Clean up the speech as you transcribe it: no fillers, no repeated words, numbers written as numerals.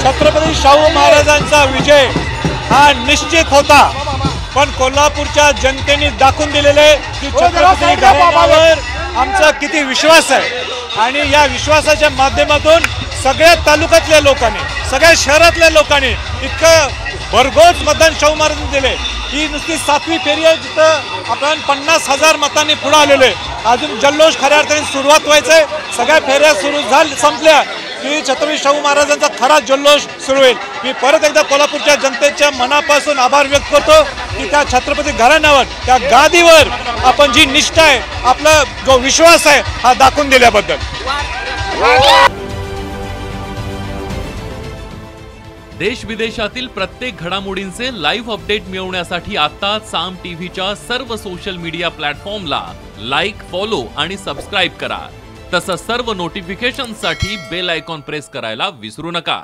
छत्रपती शाहू महाराजांचा विजय हा निश्चित होता, पण कोल्हापूरच्या जनतेने दाखवून दिलेले की छत्रपती घराण्यावर आमचा किती विश्वास आहे आणि या विश्वासाच्या माध्यमातून सगळ्या तालुक्यातल्या लोकांनी, सगळ्या शहरातल्या लोकांनी इतकं भरघोस मतदान शाहू महाराजांनी दिले ही नुसती 7वी फेरी आहे, जिथं आपण 50,000 मतांनी पुढे आलेलो आहे. अजून जल्लोष खऱ्या अर्थाने सुरुवात व्हायचंय. सगळ्या फेऱ्या सुरू संपल्या की छत्रपती शाहू महाराजांचा खरा जल्लोष सुरू होईल. मी परत एकदा कोल्हापूरच्या जनतेच्या मनापासून आभार व्यक्त करतो की त्या छत्रपती घराण्यावर, त्या गादीवर आपण जी निष्ठा आहे, आपला जो विश्वास आहे हा दाखवून दिल्याबद्दल. देश विदेशातील प्रत्येक घडामोडींचे लाईव्ह अपडेट मिळवण्यासाठी आता साम टीव्हीच्या सर्व सोशल मीडिया प्लॅटफॉर्मला लाईक, फॉलो आणि सबस्क्राईब करा. तसंच सर्व नोटिफिकेशनसाठी बेल आयकॉन प्रेस करायला विसरू नका.